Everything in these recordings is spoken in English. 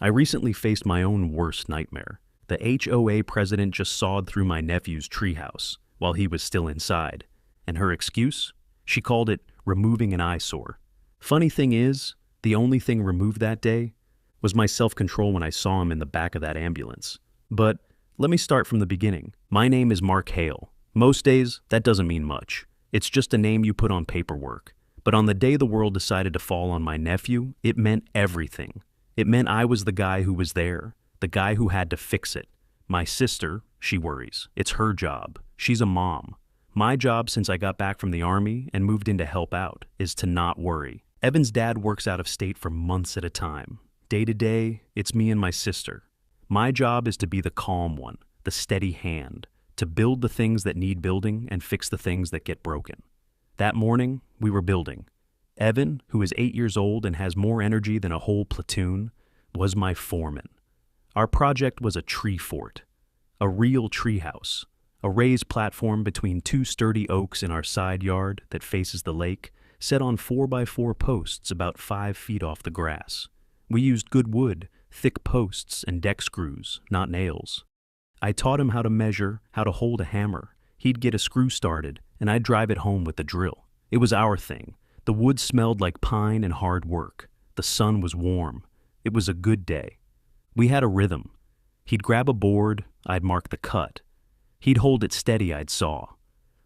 I recently faced my own worst nightmare. The HOA president just sawed through my nephew's treehouse while he was still inside. And her excuse? She called it removing an eyesore. Funny thing is, the only thing removed that day was my self-control when I saw him in the back of that ambulance. But let me start from the beginning. My name is Mark Hale. Most days, that doesn't mean much. It's just a name you put on paperwork. But on the day the world decided to fall on my nephew, it meant everything. It meant I was the guy who was there, the guy who had to fix it. My sister, she worries. It's her job. She's a mom. My job since I got back from the army and moved in to help out is to not worry. Evan's dad works out of state for months at a time. Day to day, it's me and my sister. My job is to be the calm one, the steady hand, to build the things that need building and fix the things that get broken. That morning, we were building. Evan, who is 8 years old and has more energy than a whole platoon, was my foreman. Our project was a tree fort, a real treehouse, a raised platform between two sturdy oaks in our side yard that faces the lake, set on 4x4 posts about 5 feet off the grass. We used good wood, thick posts, and deck screws, not nails. I taught him how to measure, how to hold a hammer. He'd get a screw started, and I'd drive it home with the drill. It was our thing. The wood smelled like pine and hard work. The sun was warm. It was a good day. We had a rhythm. He'd grab a board, I'd mark the cut. He'd hold it steady, I'd saw.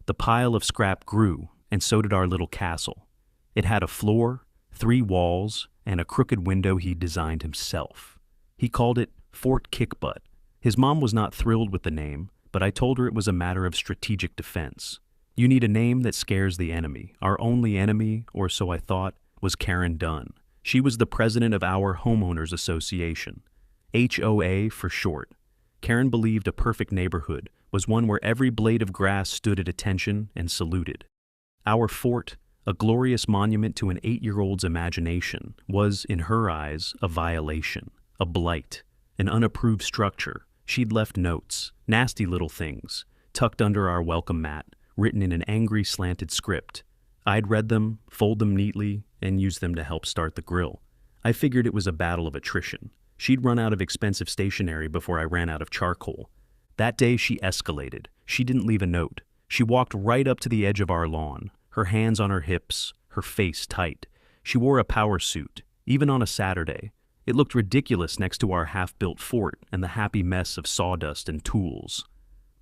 The pile of scrap grew, and so did our little castle. It had a floor, 3 walls, and a crooked window he'd designed himself. He called it Fort Kickbutt. His mom was not thrilled with the name, but I told her it was a matter of strategic defense. You need a name that scares the enemy. Our only enemy, or so I thought, was Karen Dunn. She was the president of our homeowners association, HOA for short. Karen believed a perfect neighborhood was one where every blade of grass stood at attention and saluted. Our fort, a glorious monument to an 8-year-old's imagination, was, in her eyes, a violation, a blight, an unapproved structure. She'd left notes, nasty little things, tucked under our welcome mat, written in an angry slanted script. I'd read them, fold them neatly, and use them to help start the grill. I figured it was a battle of attrition. She'd run out of expensive stationery before I ran out of charcoal. That day she escalated. She didn't leave a note. She walked right up to the edge of our lawn, her hands on her hips, her face tight. She wore a power suit, even on a Saturday. It looked ridiculous next to our half-built fort and the happy mess of sawdust and tools.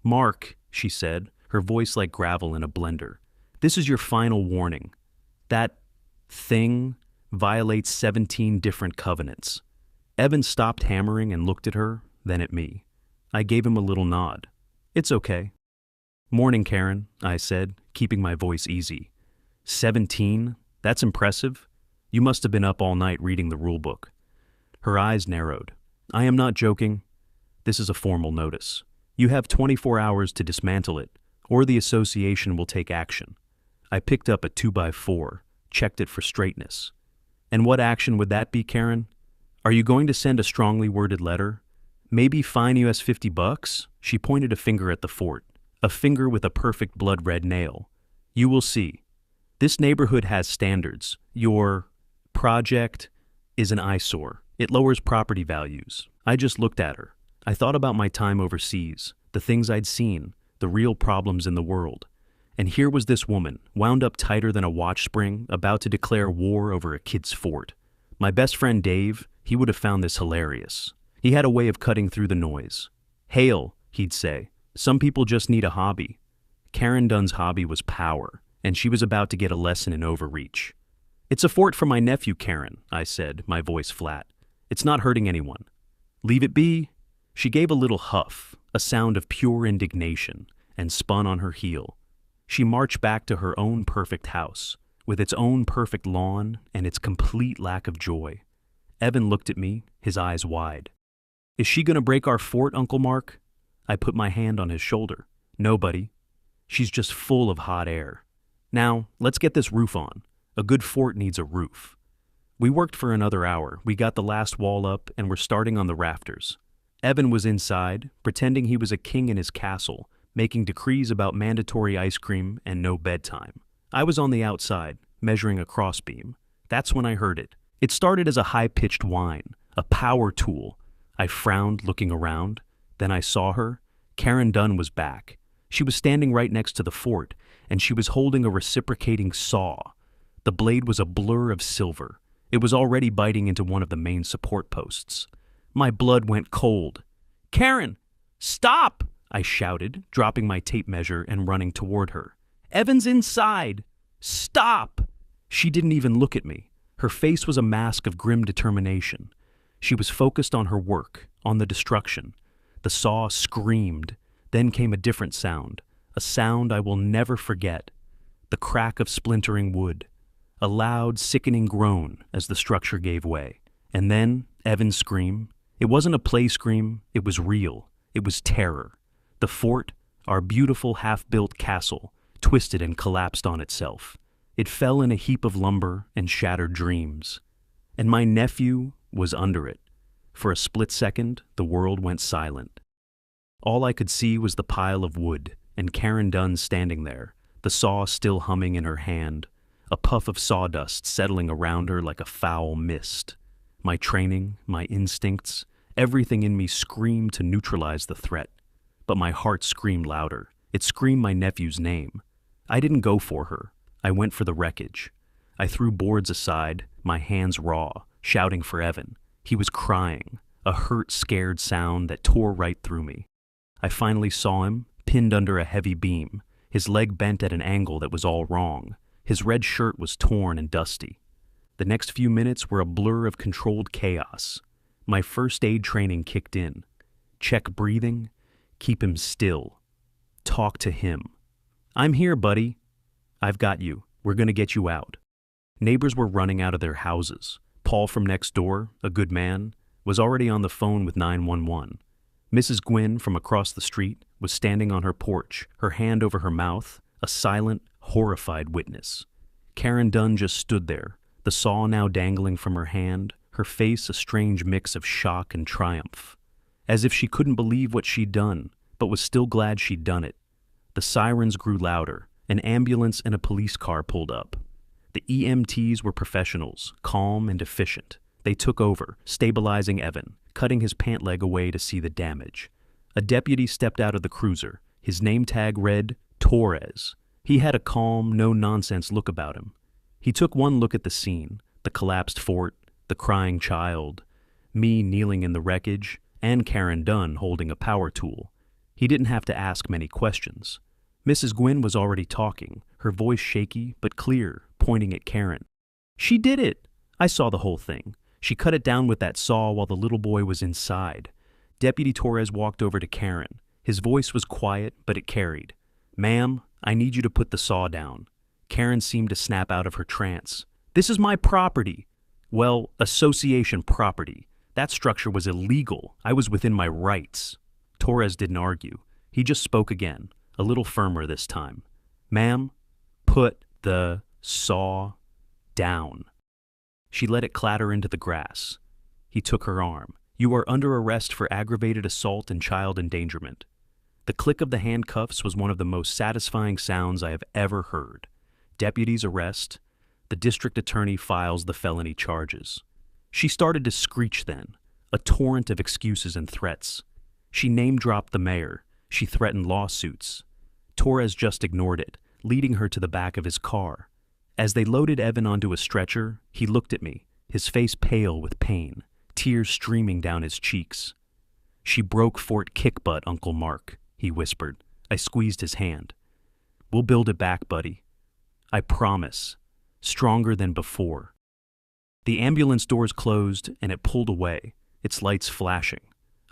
"Mark," she said, her voice like gravel in a blender, "this is your final warning. That thing violates 17 different covenants." Evan stopped hammering and looked at her, then at me. I gave him a little nod. "It's okay." "Morning, Karen," I said, keeping my voice easy. 17? That's impressive. You must have been up all night reading the rulebook." Her eyes narrowed. "I am not joking. This is a formal notice. You have 24 hours to dismantle it, or the association will take action." I picked up a 2x4, checked it for straightness. "And what action would that be, Karen? Are you going to send a strongly worded letter? Maybe fine us $50? She pointed a finger at the fort, a finger with a perfect blood-red nail. "You will see. This neighborhood has standards. Your project is an eyesore. It lowers property values." I just looked at her. I thought about my time overseas, the things I'd seen, the real problems in the world. And here was this woman, wound up tighter than a watch spring, about to declare war over a kid's fort. My best friend Dave, he would have found this hilarious. He had a way of cutting through the noise. "Hale," he'd say, "some people just need a hobby." Karen Dunn's hobby was power, and she was about to get a lesson in overreach. "It's a fort for my nephew, Karen," I said, my voice flat. "It's not hurting anyone." "Leave it be." She gave a little huff, a sound of pure indignation, and spun on her heel. She marched back to her own perfect house, with its own perfect lawn and its complete lack of joy. Evan looked at me, his eyes wide. "Is she going to break our fort, Uncle Mark?" I put my hand on his shoulder. "No, buddy. She's just full of hot air. Now, let's get this roof on. A good fort needs a roof." We worked for another hour. We got the last wall up and were starting on the rafters. Evan was inside, pretending he was a king in his castle, making decrees about mandatory ice cream and no bedtime. I was on the outside, measuring a crossbeam. That's when I heard it. It started as a high-pitched whine, A power tool. I frowned, looking around. Then I saw her. Karen Dunn was back. She was standing right next to the fort, and she was holding a reciprocating saw. The blade was a blur of silver. It was already biting into one of the main support posts. My blood went cold. "Karen, stop!" I shouted, dropping my tape measure and running toward her. "Evan's inside! Stop!" She didn't even look at me. Her face was a mask of grim determination. She was focused on her work, on the destruction. The saw screamed. Then came a different sound, a sound I will never forget. The crack of splintering wood. A loud, sickening groan as the structure gave way. And then Evan's scream. It wasn't a play scream, it was real. It was terror. The fort, our beautiful half-built castle, twisted and collapsed on itself. It fell in a heap of lumber and shattered dreams. And my nephew was under it. For a split second, the world went silent. All I could see was the pile of wood, and Karen Dunn standing there, the saw still humming in her hand, a puff of sawdust settling around her like a foul mist. My training, my instincts, everything in me screamed to neutralize the threat. But my heart screamed louder. It screamed my nephew's name. I didn't go for her. I went for the wreckage. I threw boards aside, my hands raw, shouting for Evan. He was crying, a hurt, scared sound that tore right through me. I finally saw him, pinned under a heavy beam, his leg bent at an angle that was all wrong. His red shirt was torn and dusty. The next few minutes were a blur of controlled chaos. My first aid training kicked in. Check breathing, keep him still. Talk to him. "I'm here, buddy." "I've got you. We're going to get you out." Neighbors were running out of their houses. Paul from next door, a good man, was already on the phone with 911. Mrs. Gwynn from across the street was standing on her porch, her hand over her mouth, a silent, horrified witness. Karen Dunn just stood there, the saw now dangling from her hand, her face a strange mix of shock and triumph. As if she couldn't believe what she'd done, but was still glad she'd done it. The sirens grew louder. An ambulance and a police car pulled up. The EMTs were professionals, calm and efficient. They took over, stabilizing Evan, cutting his pant leg away to see the damage. A deputy stepped out of the cruiser. His name tag read Torres. He had a calm, no-nonsense look about him. He took one look at the scene, the collapsed fort, the crying child, me kneeling in the wreckage, and Karen Dunn holding a power tool. He didn't have to ask many questions. Mrs. Gwynn was already talking, her voice shaky but clear, pointing at Karen. "She did it! I saw the whole thing. She cut it down with that saw while the little boy was inside." Deputy Torres walked over to Karen. His voice was quiet, but it carried. "Ma'am, I need you to put the saw down." Karen seemed to snap out of her trance. "This is my property." "Well, association property. That structure was illegal. I was within my rights." Torres didn't argue. He just spoke again, a little firmer this time. "Ma'am, put the saw down." She let it clatter into the grass. He took her arm. "You are under arrest for aggravated assault and child endangerment." The click of the handcuffs was one of the most satisfying sounds I have ever heard. Deputies arrest. The district attorney files the felony charges. She started to screech then, a torrent of excuses and threats. She name-dropped the mayor. She threatened lawsuits. Torres just ignored it, leading her to the back of his car. As they loaded Evan onto a stretcher, he looked at me, his face pale with pain, tears streaming down his cheeks. "She broke Fort Kickbutt, Uncle Mark," he whispered. I squeezed his hand. "We'll build it back, buddy. I promise. Stronger than before." The ambulance doors closed, and it pulled away, its lights flashing.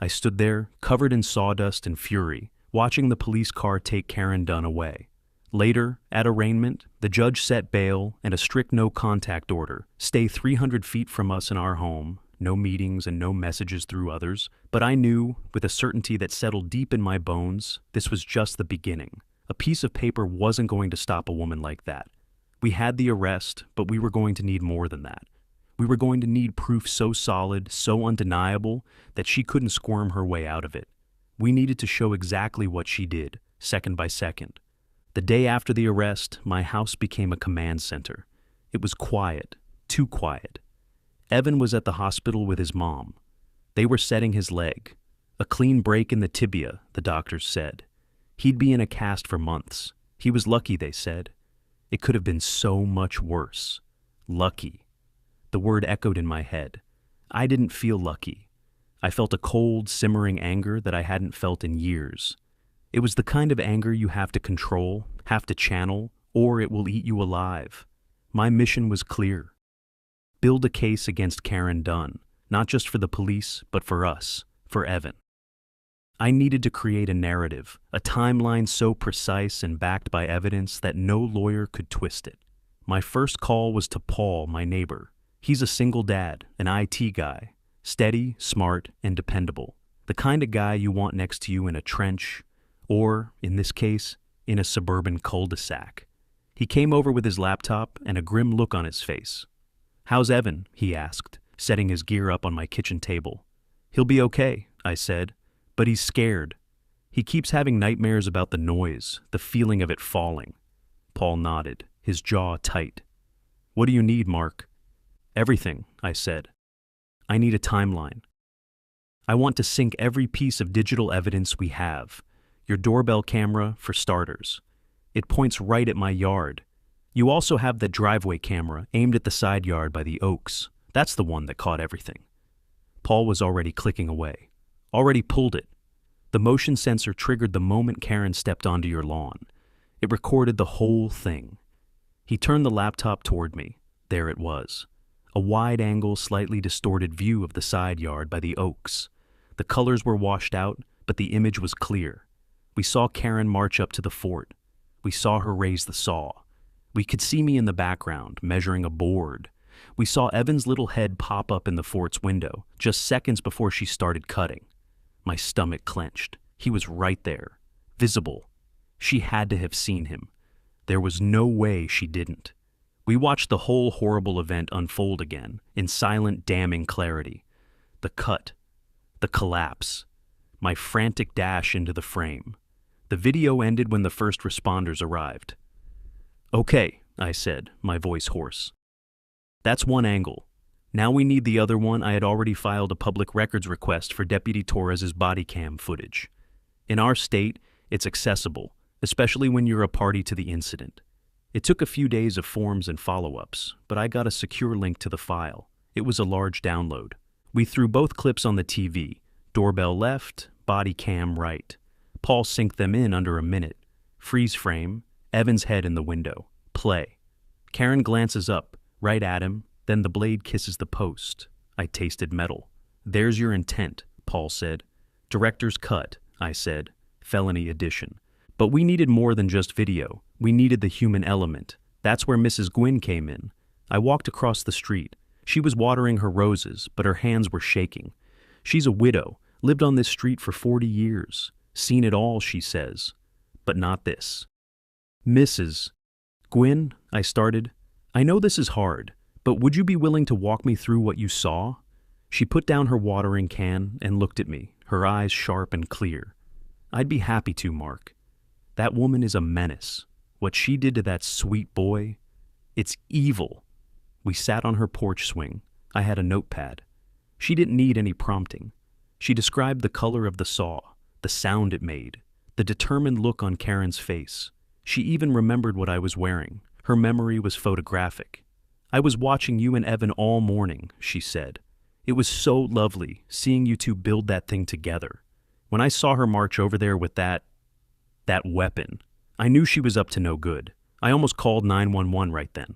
I stood there, covered in sawdust and fury, watching the police car take Karen Dunn away. Later, at arraignment, the judge set bail and a strict no-contact order. Stay 300 feet from us in our home, no meetings and no messages through others. But I knew, with a certainty that settled deep in my bones, this was just the beginning. A piece of paper wasn't going to stop a woman like that. We had the arrest, but we were going to need more than that. We were going to need proof so solid, so undeniable, that she couldn't squirm her way out of it. We needed to show exactly what she did, second by second. The day after the arrest, my house became a command center. It was quiet, too quiet. Evan was at the hospital with his mom. They were setting his leg. A clean break in the tibia, the doctors said. He'd be in a cast for months. He was lucky, they said. It could have been so much worse. Lucky. The word echoed in my head. I didn't feel lucky. I felt a cold, simmering anger that I hadn't felt in years. It was the kind of anger you have to control, have to channel, or it will eat you alive. My mission was clear. Build a case against Karen Dunn, not just for the police, but for us, for Evan. I needed to create a narrative, a timeline so precise and backed by evidence that no lawyer could twist it. My first call was to Paul, my neighbor. He's a single dad, an IT guy, steady, smart, and dependable. The kind of guy you want next to you in a trench, or, in this case, in a suburban cul-de-sac. He came over with his laptop and a grim look on his face. "How's Evan?" he asked, setting his gear up on my kitchen table. "He'll be okay," I said, "but he's scared. He keeps having nightmares about the noise, the feeling of it falling." Paul nodded, his jaw tight. "What do you need, Mark?" "Everything," I said. "I need a timeline. I want to sync every piece of digital evidence we have. Your doorbell camera, for starters. It points right at my yard. You also have the driveway camera aimed at the side yard by the oaks. That's the one that caught everything." Paul was already clicking away. "Already pulled it. The motion sensor triggered the moment Karen stepped onto your lawn. It recorded the whole thing." He turned the laptop toward me. There it was. A wide-angle, slightly distorted view of the side yard by the oaks. The colors were washed out, but the image was clear. We saw Karen march up to the fort. We saw her raise the saw. We could see me in the background, measuring a board. We saw Evan's little head pop up in the fort's window, just seconds before she started cutting. My stomach clenched. He was right there, visible. She had to have seen him. There was no way she didn't. We watched the whole horrible event unfold again, in silent, damning clarity. The cut. The collapse. My frantic dash into the frame. The video ended when the first responders arrived. "Okay," I said, my voice hoarse. "That's one angle. Now we need the other one." I had already filed a public records request for Deputy Torres's body cam footage. In our state, it's accessible, especially when you're a party to the incident. It took a few days of forms and follow-ups, but I got a secure link to the file. It was a large download. We threw both clips on the TV, doorbell left, body cam right. Paul synced them in under a minute. Freeze frame, Evan's head in the window. Play. Karen glances up, right at him, then the blade kisses the post. I tasted metal. "There's your intent," Paul said. "Director's cut," I said. "Felony edition." But we needed more than just video. We needed the human element. That's where Mrs. Gwynn came in. I walked across the street. She was watering her roses, but her hands were shaking. She's a widow, lived on this street for 40 years. Seen it all, she says. But not this. "Mrs. Gwynn," I started. "I know this is hard, but would you be willing to walk me through what you saw?" She put down her watering can and looked at me, her eyes sharp and clear. "I'd be happy to, Mark. That woman is a menace. What she did to that sweet boy, it's evil." We sat on her porch swing. I had a notepad. She didn't need any prompting. She described the color of the saw, the sound it made, the determined look on Karen's face. She even remembered what I was wearing. Her memory was photographic. "I was watching you and Evan all morning," she said. "It was so lovely seeing you two build that thing together. When I saw her march over there with that weapon, I knew she was up to no good. I almost called 911 right then."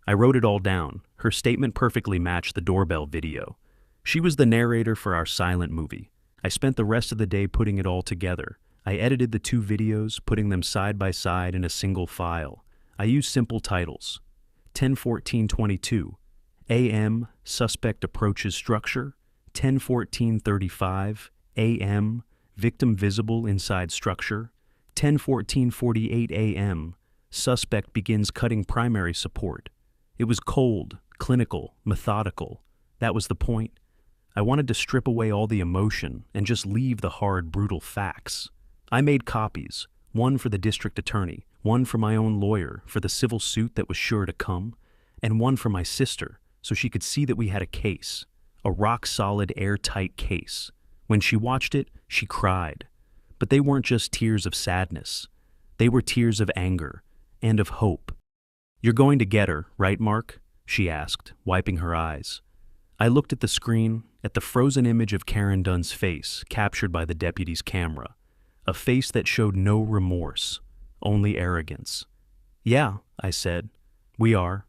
I wrote it all down. Her statement perfectly matched the doorbell video. She was the narrator for our silent movie. I spent the rest of the day putting it all together. I edited the two videos, putting them side by side in a single file. I used simple titles. 10:14:22, AM, suspect approaches structure. 10:14:35, AM, victim visible inside structure. 10:14:48 AM, suspect begins cutting primary support. It was cold, clinical, methodical. That was the point. I wanted to strip away all the emotion and just leave the hard, brutal facts. I made copies, one for the district attorney, one for my own lawyer for the civil suit that was sure to come, and one for my sister, so she could see that we had a case, a rock-solid, airtight case. When she watched it, she cried. But they weren't just tears of sadness. They were tears of anger and of hope. "You're going to get her, right, Mark?" she asked, wiping her eyes. I looked at the screen, at the frozen image of Karen Dunn's face captured by the deputy's camera, a face that showed no remorse, only arrogance. "Yeah," I said, "we are."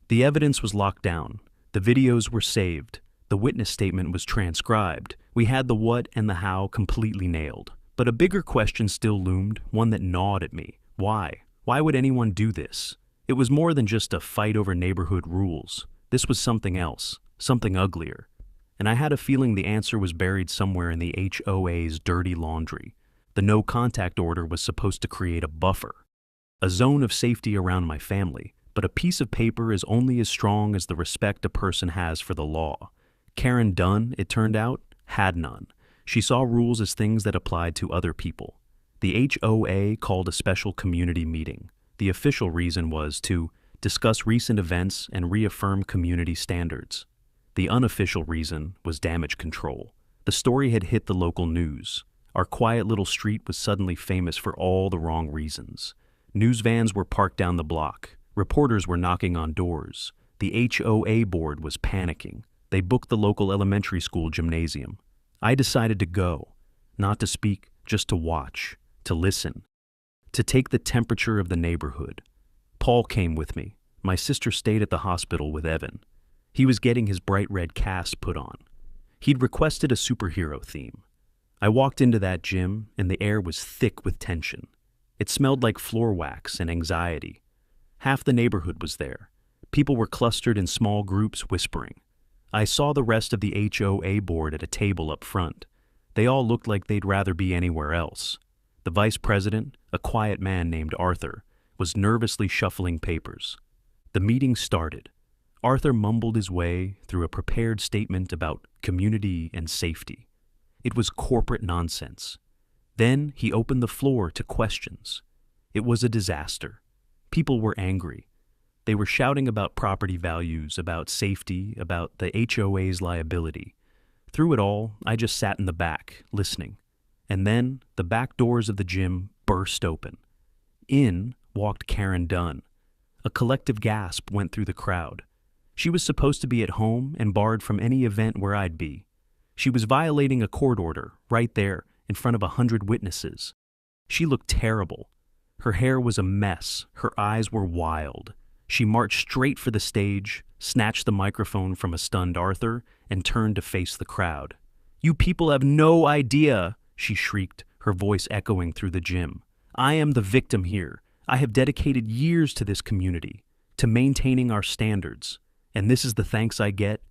The evidence was locked down. The videos were saved. The witness statement was transcribed. We had the what and the how completely nailed. But a bigger question still loomed, one that gnawed at me. Why? Why would anyone do this? It was more than just a fight over neighborhood rules. This was something else, something uglier. And I had a feeling the answer was buried somewhere in the HOA's dirty laundry. The no-contact order was supposed to create a buffer, a zone of safety around my family. But a piece of paper is only as strong as the respect a person has for the law. Karen Dunn, it turned out, had none. She saw rules as things that applied to other people. The HOA called a special community meeting. The official reason was to discuss recent events and reaffirm community standards. The unofficial reason was damage control. The story had hit the local news. Our quiet little street was suddenly famous for all the wrong reasons. News vans were parked down the block. Reporters were knocking on doors. The HOA board was panicking. They booked the local elementary school gymnasium. I decided to go, not to speak, just to watch, to listen, to take the temperature of the neighborhood. Paul came with me. My sister stayed at the hospital with Evan. He was getting his bright red cast put on. He'd requested a superhero theme. I walked into that gym, and the air was thick with tension. It smelled like floor wax and anxiety. Half the neighborhood was there. People were clustered in small groups whispering. I saw the rest of the HOA board at a table up front. They all looked like they'd rather be anywhere else. The vice president, a quiet man named Arthur, was nervously shuffling papers. The meeting started. Arthur mumbled his way through a prepared statement about community and safety. It was corporate nonsense. Then he opened the floor to questions. It was a disaster. People were angry. They were shouting about property values, about safety, about the HOA's liability. Through it all, I just sat in the back, listening. And then the back doors of the gym burst open. In walked Karen Dunn. A collective gasp went through the crowd. She was supposed to be at home and barred from any event where I'd be. She was violating a court order, right there, in front of 100 witnesses. She looked terrible. Her hair was a mess. Her eyes were wild. She marched straight for the stage, snatched the microphone from a stunned Arthur, and turned to face the crowd. "You people have no idea," she shrieked, her voice echoing through the gym. "I am the victim here. I have dedicated years to this community, to maintaining our standards. And this is the thanks I get?"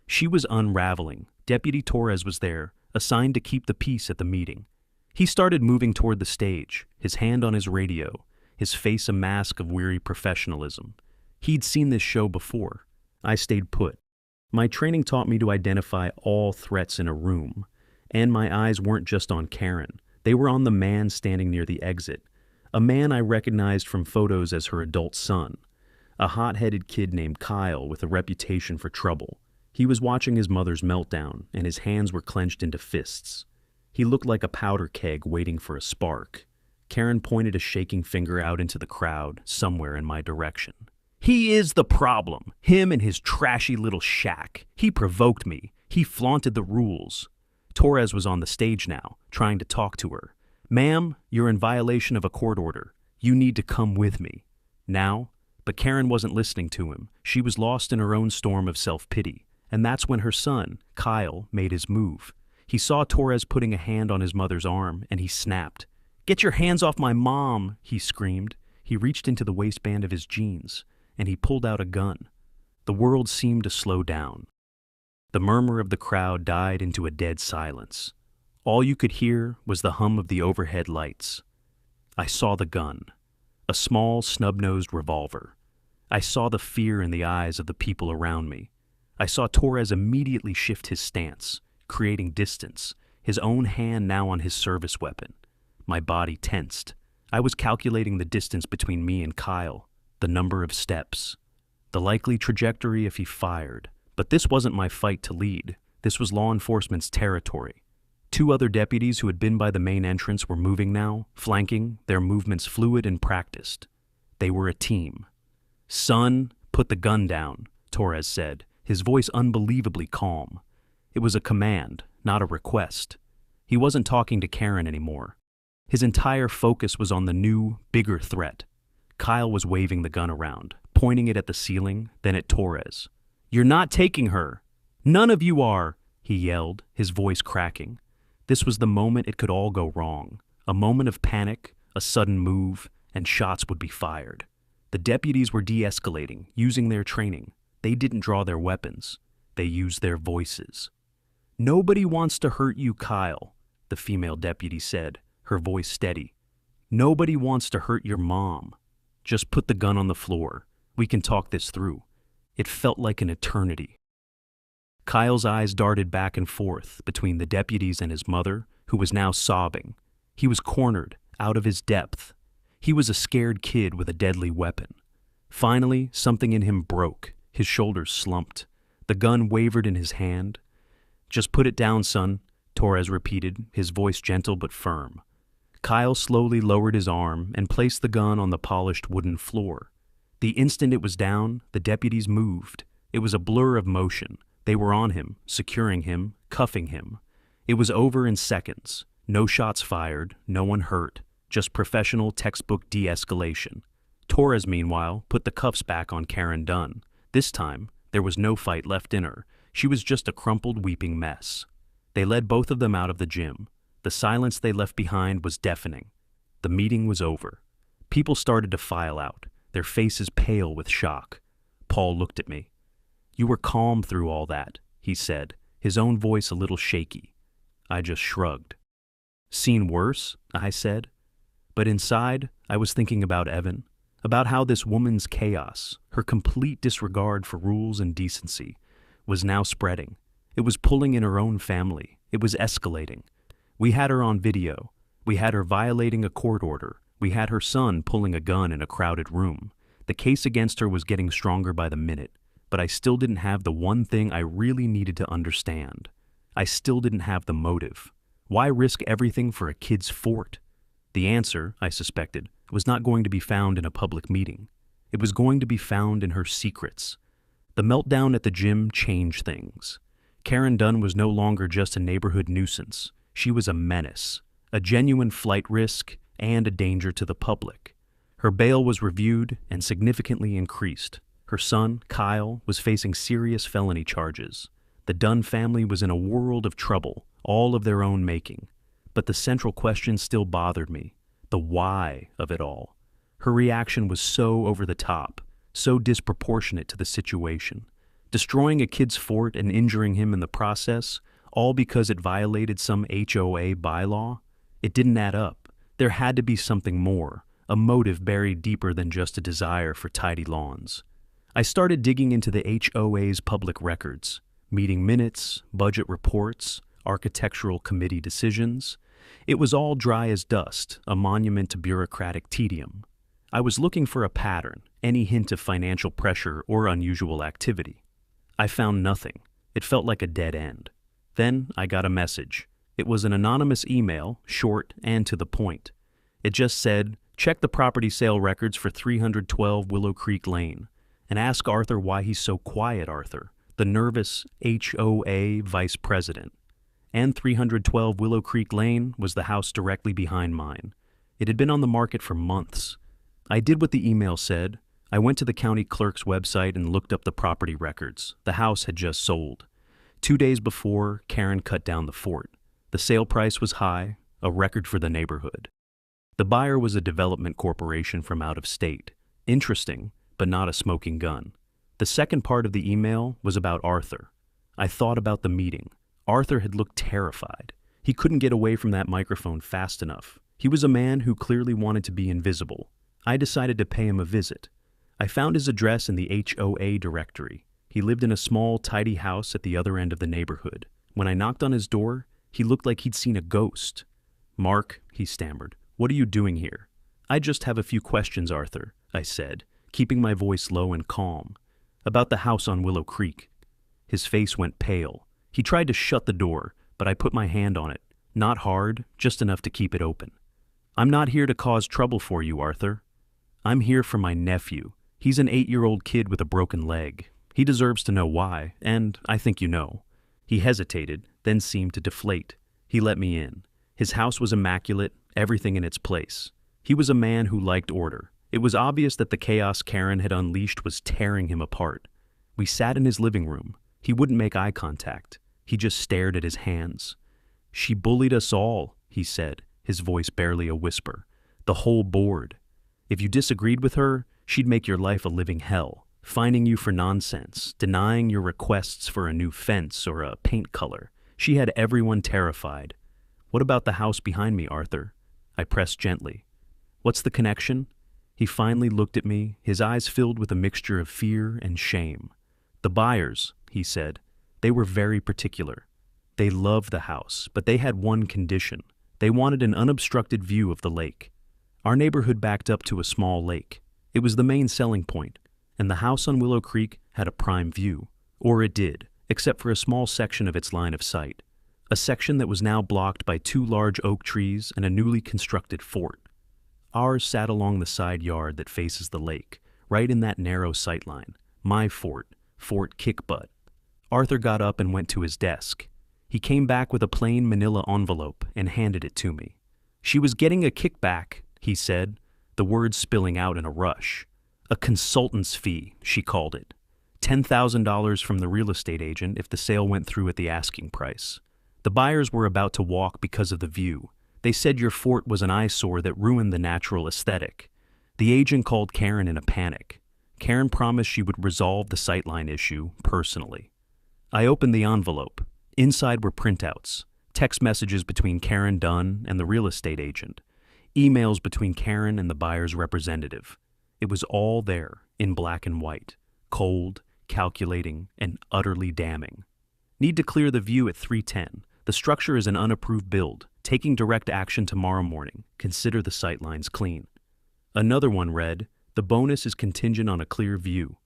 She was unraveling. Deputy Torres was there, assigned to keep the peace at the meeting. He started moving toward the stage, his hand on his radio, his face a mask of weary professionalism. He'd seen this show before. I stayed put. My training taught me to identify all threats in a room, and my eyes weren't just on Karen. They were on the man standing near the exit, a man I recognized from photos as her adult son, a hot-headed kid named Kyle with a reputation for trouble. He was watching his mother's meltdown, and his hands were clenched into fists. He looked like a powder keg waiting for a spark. Karen pointed a shaking finger out into the crowd, somewhere in my direction. "He is the problem. Him and his trashy little shack. He provoked me. He flaunted the rules." Torres was on the stage now, trying to talk to her. "Ma'am, you're in violation of a court order. You need to come with me." Now, but Karen wasn't listening to him. She was lost in her own storm of self-pity. And that's when her son, Kyle, made his move. He saw Torres putting a hand on his mother's arm, and he snapped. "Get your hands off my mom," he screamed. He reached into the waistband of his jeans, and he pulled out a gun. The world seemed to slow down. The murmur of the crowd died into a dead silence. All you could hear was the hum of the overhead lights. I saw the gun, a small, snub-nosed revolver. I saw the fear in the eyes of the people around me. I saw Torres immediately shift his stance, creating distance, his own hand now on his service weapon. My body tensed. I was calculating the distance between me and Kyle, the number of steps. the likely trajectory if he fired. But this wasn't my fight to lead. This was law enforcement's territory. 2 other deputies who had been by the main entrance were moving now, flanking, their movements fluid and practiced. They were a team. "Son, put the gun down," Torres said, his voice unbelievably calm. It was a command, not a request. He wasn't talking to Karen anymore. His entire focus was on the new, bigger threat. Kyle was waving the gun around, pointing it at the ceiling, then at Torres. "You're not taking her. None of you are," he yelled, his voice cracking. This was the moment it could all go wrong. A moment of panic, a sudden move, and shots would be fired. The deputies were de-escalating, using their training. They didn't draw their weapons. They used their voices. "Nobody wants to hurt you, Kyle," the female deputy said, her voice steady. "Nobody wants to hurt your mom. Just put the gun on the floor. We can talk this through." It felt like an eternity. Kyle's eyes darted back and forth between the deputies and his mother, who was now sobbing. He was cornered, out of his depth. He was a scared kid with a deadly weapon. Finally, something in him broke. His shoulders slumped. The gun wavered in his hand. "Just put it down, son," Torres repeated, his voice gentle but firm. Kyle slowly lowered his arm and placed the gun on the polished wooden floor. The instant it was down, the deputies moved. It was a blur of motion. They were on him, securing him, cuffing him. It was over in seconds. No shots fired, no one hurt, just professional textbook de-escalation. Torres, meanwhile, put the cuffs back on Karen Dunn. This time, there was no fight left in her. She was just a crumpled, weeping mess. They led both of them out of the gym. The silence they left behind was deafening. The meeting was over. People started to file out, their faces pale with shock. Paul looked at me. "You were calm through all that," he said, his own voice a little shaky. I just shrugged. "Seen worse?" I said. But inside, I was thinking about Evan, about how this woman's chaos, her complete disregard for rules and decency, was now spreading. It was pulling in her own family. It was escalating. We had her on video. We had her violating a court order. We had her son pulling a gun in a crowded room. The case against her was getting stronger by the minute, but I still didn't have the one thing I really needed to understand. I still didn't have the motive. Why risk everything for a kid's fort? The answer, I suspected, was not going to be found in a public meeting. It was going to be found in her secrets. The meltdown at the gym changed things. Karen Dunn was no longer just a neighborhood nuisance. She was a menace, a genuine flight risk, and a danger to the public. Her bail was reviewed and significantly increased. Her son, Kyle, was facing serious felony charges. The Dunn family was in a world of trouble, all of their own making. But the central question still bothered me, the why of it all. Her reaction was so over the top, so disproportionate to the situation. Destroying a kid's fort and injuring him in the process, all because it violated some HOA bylaw? It didn't add up. There had to be something more, a motive buried deeper than just a desire for tidy lawns. I started digging into the HOA's public records, meeting minutes, budget reports, architectural committee decisions. It was all dry as dust, a monument to bureaucratic tedium. I was looking for a pattern, any hint of financial pressure or unusual activity. I found nothing. It felt like a dead end. Then I got a message. It was an anonymous email, short and to the point. It just said, "Check the property sale records for 312 Willow Creek Lane, and ask Arthur why he's so quiet, Arthur, the nervous HOA vice president." And 312 Willow Creek Lane was the house directly behind mine. It had been on the market for months. I did what the email said. I went to the county clerk's website and looked up the property records. The house had just sold. 2 days before, Karen cut down the fort. The sale price was high, a record for the neighborhood. The buyer was a development corporation from out of state. Interesting, but not a smoking gun. The second part of the email was about Arthur. I thought about the meeting. Arthur had looked terrified. He couldn't get away from that microphone fast enough. He was a man who clearly wanted to be invisible. I decided to pay him a visit. I found his address in the HOA directory. He lived in a small, tidy house at the other end of the neighborhood. When I knocked on his door, he looked like he'd seen a ghost. "Mark," he stammered, "what are you doing here?" "I just have a few questions, Arthur," I said, keeping my voice low and calm. About the house on Willow Creek. His face went pale. He tried to shut the door, but I put my hand on it. Not hard, just enough to keep it open. I'm not here to cause trouble for you, Arthur. I'm here for my nephew. He's an 8-year-old kid with a broken leg. He deserves to know why, and I think you know. He hesitated, then seemed to deflate. He let me in. His house was immaculate, everything in its place. He was a man who liked order. It was obvious that the chaos Karen had unleashed was tearing him apart. We sat in his living room. He wouldn't make eye contact. He just stared at his hands. She bullied us all, he said, his voice barely a whisper. The whole board. If you disagreed with her, she'd make your life a living hell, fining you for nonsense, denying your requests for a new fence or a paint color. She had everyone terrified. What about the house behind me, Arthur? I pressed gently. What's the connection? He finally looked at me, his eyes filled with a mixture of fear and shame. The buyers, he said, they were very particular. They loved the house, but they had one condition. They wanted an unobstructed view of the lake. Our neighborhood backed up to a small lake. It was the main selling point, and the house on Willow Creek had a prime view. Or it did, except for a small section of its line of sight. A section that was now blocked by 2 large oak trees and a newly constructed fort. Ours sat along the side yard that faces the lake, right in that narrow sightline. My fort, Fort Kickbutt. Arthur got up and went to his desk. He came back with a plain manila envelope and handed it to me. She was getting a kickback, he said, the words spilling out in a rush. A consultant's fee, she called it. $10,000 from the real estate agent if the sale went through at the asking price. The buyers were about to walk because of the view. They said your fort was an eyesore that ruined the natural aesthetic. The agent called Karen in a panic. Karen promised she would resolve the sightline issue personally. I opened the envelope. Inside were printouts, text messages between Karen Dunn and the real estate agent, emails between Karen and the buyer's representative. It was all there, in black and white, cold, calculating, and utterly damning. Need to clear the view at 310. The structure is an unapproved build. Taking direct action tomorrow morning. Consider the sightlines clean. Another one read, the bonus is contingent on a clear view.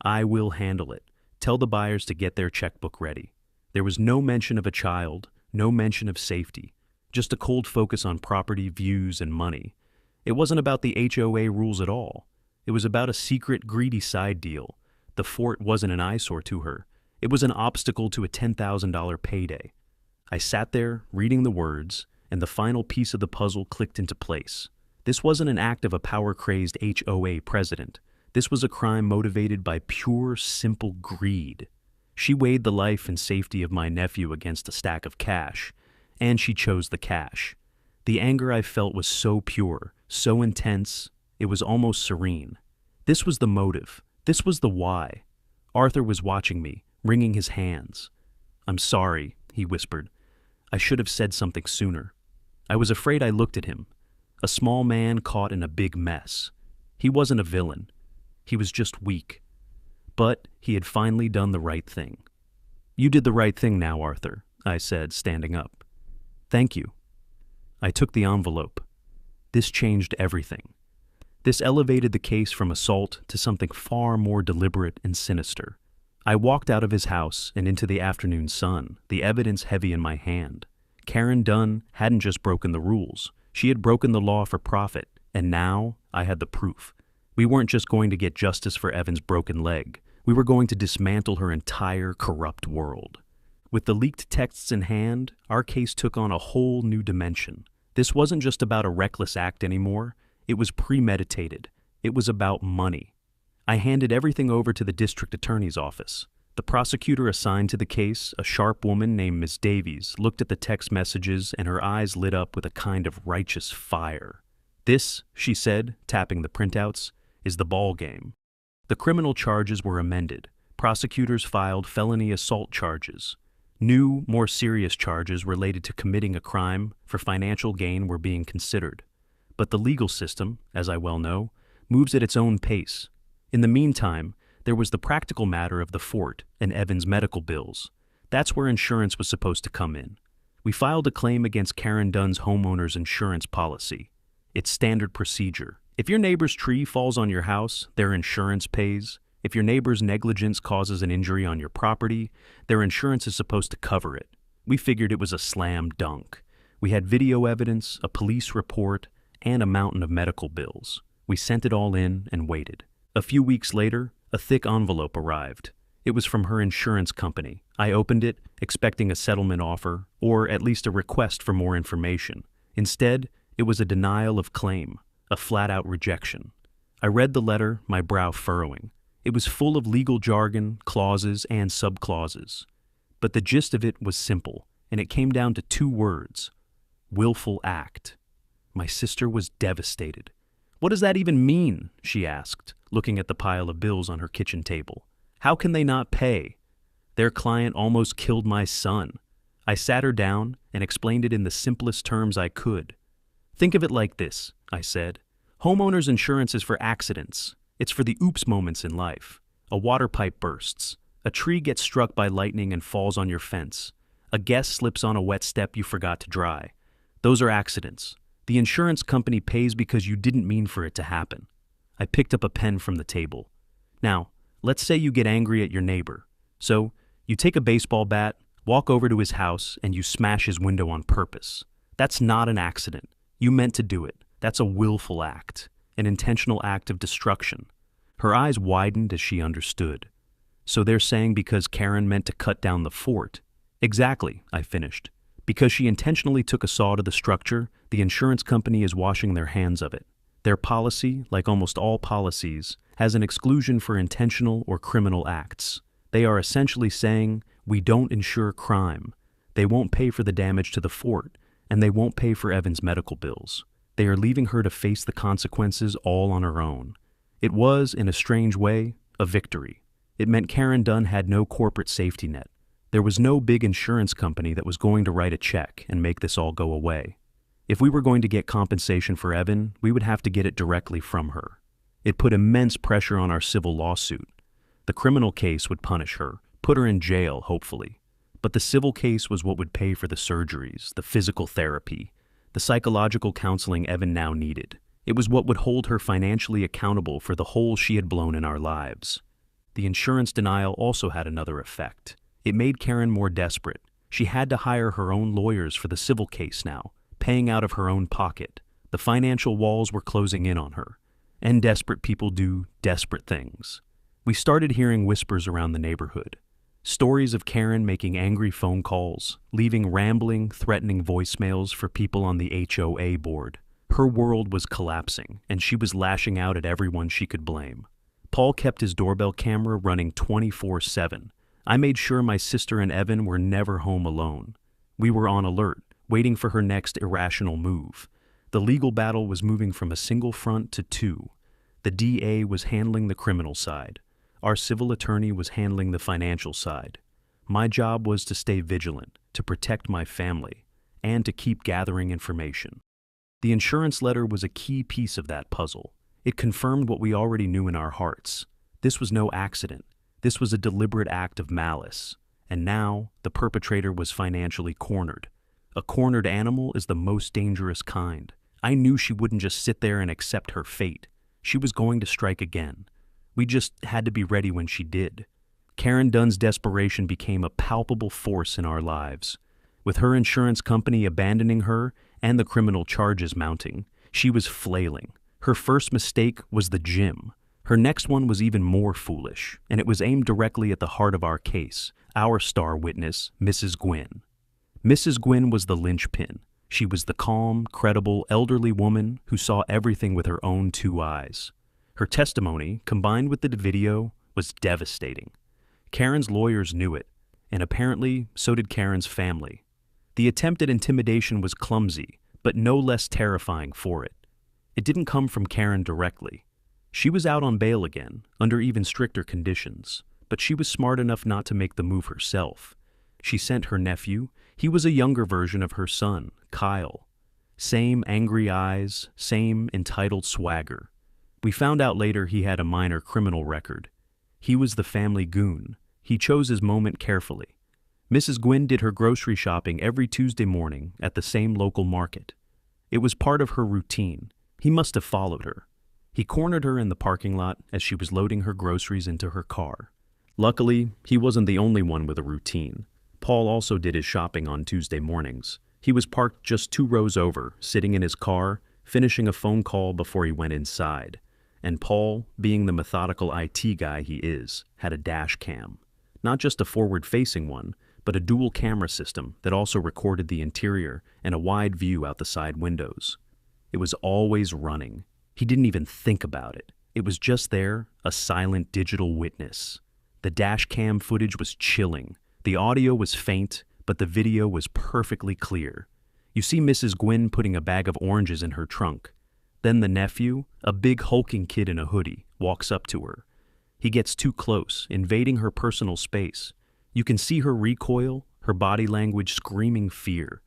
I will handle it. Tell the buyers to get their checkbook ready. There was no mention of a child, no mention of safety, just a cold focus on property, views, and money. It wasn't about the HOA rules at all. It was about a secret, greedy side deal. The fort wasn't an eyesore to her. It was an obstacle to a $10,000 payday. I sat there, reading the words, and the final piece of the puzzle clicked into place. This wasn't an act of a power-crazed HOA president. This was a crime motivated by pure, simple greed. She weighed the life and safety of my nephew against a stack of cash, and she chose the cash. The anger I felt was so pure, so intense, it was almost serene. This was the motive. This was the why. Arthur was watching me, wringing his hands. I'm sorry, he whispered. I should have said something sooner. I was afraid I looked at him. A small man caught in a big mess. He wasn't a villain. He was just weak. But he had finally done the right thing. You did the right thing now, Arthur, I said, standing up. Thank you. I took the envelope. This changed everything. This elevated the case from assault to something far more deliberate and sinister. I walked out of his house and into the afternoon sun, the evidence heavy in my hand. Karen Dunn hadn't just broken the rules. She had broken the law for profit, and now I had the proof. We weren't just going to get justice for Evan's broken leg. We were going to dismantle her entire corrupt world. With the leaked texts in hand, our case took on a whole new dimension. This wasn't just about a reckless act anymore. It was premeditated. It was about money. I handed everything over to the district attorney's office. The prosecutor assigned to the case, a sharp woman named Miss Davies, looked at the text messages and her eyes lit up with a kind of righteous fire. This, she said, tapping the printouts, is the ball game. The criminal charges were amended. Prosecutors filed felony assault charges. New, more serious charges related to committing a crime for financial gain were being considered. But the legal system, as I well know, moves at its own pace. In the meantime, there was the practical matter of the fort and Evan's medical bills. That's where insurance was supposed to come in. We filed a claim against Karen Dunn's homeowner's insurance policy. It's standard procedure. If your neighbor's tree falls on your house, their insurance pays. If your neighbor's negligence causes an injury on your property, their insurance is supposed to cover it. We figured it was a slam dunk. We had video evidence, a police report, and a mountain of medical bills. We sent it all in and waited. A few weeks later, a thick envelope arrived. It was from her insurance company. I opened it, expecting a settlement offer, or at least a request for more information. Instead, it was a denial of claim, a flat-out rejection. I read the letter, my brow furrowing. It was full of legal jargon, clauses, and subclauses. But the gist of it was simple, and it came down to 2 words: willful act. My sister was devastated. "What does that even mean?" she asked, looking at the pile of bills on her kitchen table. "How can they not pay? Their client almost killed my son." I sat her down and explained it in the simplest terms I could. "Think of it like this," I said. "Homeowner's insurance is for accidents. It's for the oops moments in life. A water pipe bursts. A tree gets struck by lightning and falls on your fence. A guest slips on a wet step you forgot to dry. Those are accidents. The insurance company pays because you didn't mean for it to happen." I picked up a pen from the table. "Now, let's say you get angry at your neighbor. So, you take a baseball bat, walk over to his house, and you smash his window on purpose. That's not an accident. You meant to do it. That's a willful act, an intentional act of destruction." Her eyes widened as she understood. "So they're saying because Karen meant to cut down the fort." "Exactly," I finished. "Because she intentionally took a saw to the structure, the insurance company is washing their hands of it. Their policy, like almost all policies, has an exclusion for intentional or criminal acts. They are essentially saying, we don't insure crime. They won't pay for the damage to the fort, and they won't pay for Evan's medical bills. They are leaving her to face the consequences all on her own." It was, in a strange way, a victory. It meant Karen Dunn had no corporate safety net. There was no big insurance company that was going to write a check and make this all go away. If we were going to get compensation for Evan, we would have to get it directly from her. It put immense pressure on our civil lawsuit. The criminal case would punish her, put her in jail, hopefully. But the civil case was what would pay for the surgeries, the physical therapy, the psychological counseling Evan now needed. It was what would hold her financially accountable for the hole she had blown in our lives. The insurance denial also had another effect. It made Karen more desperate. She had to hire her own lawyers for the civil case now, paying out of her own pocket. The financial walls were closing in on her. And desperate people do desperate things. We started hearing whispers around the neighborhood. Stories of Karen making angry phone calls, leaving rambling, threatening voicemails for people on the HOA board. Her world was collapsing, and she was lashing out at everyone she could blame. Paul kept his doorbell camera running 24/7. I made sure my sister and Evan were never home alone. We were on alert, waiting for her next irrational move. The legal battle was moving from a single front to 2. The DA was handling the criminal side. Our civil attorney was handling the financial side. My job was to stay vigilant, to protect my family, and to keep gathering information. The insurance letter was a key piece of that puzzle. It confirmed what we already knew in our hearts. This was no accident. This was a deliberate act of malice. And now, the perpetrator was financially cornered. A cornered animal is the most dangerous kind. I knew she wouldn't just sit there and accept her fate. She was going to strike again. We just had to be ready when she did. Karen Dunn's desperation became a palpable force in our lives. With her insurance company abandoning her and the criminal charges mounting, she was flailing. Her first mistake was the gym. Her next one was even more foolish, and it was aimed directly at the heart of our case, our star witness, Mrs. Gwynn. Mrs. Gwynn was the linchpin. She was the calm, credible, elderly woman who saw everything with her own 2 eyes. Her testimony, combined with the video, was devastating. Karen's lawyers knew it, and apparently so did Karen's family. The attempt at intimidation was clumsy, but no less terrifying for it. It didn't come from Karen directly. She was out on bail again, under even stricter conditions, but she was smart enough not to make the move herself. She sent her nephew. He was a younger version of her son, Kyle. Same angry eyes, same entitled swagger. We found out later he had a minor criminal record. He was the family goon. He chose his moment carefully. Mrs. Gwynn did her grocery shopping every Tuesday morning at the same local market. It was part of her routine. He must have followed her. He cornered her in the parking lot as she was loading her groceries into her car. Luckily, he wasn't the only one with a routine. Paul also did his shopping on Tuesday mornings. He was parked just 2 rows over, sitting in his car, finishing a phone call before he went inside. And Paul, being the methodical IT guy he is, had a dash cam. Not just a forward-facing one, but a dual camera system that also recorded the interior and a wide view out the side windows. It was always running. He didn't even think about it. It was just there, a silent digital witness. The dash cam footage was chilling. The audio was faint, but the video was perfectly clear. You see Mrs. Gwynn putting a bag of oranges in her trunk. Then the nephew, a big hulking kid in a hoodie, walks up to her. He gets too close, invading her personal space. You can see her recoil, her body language screaming fear.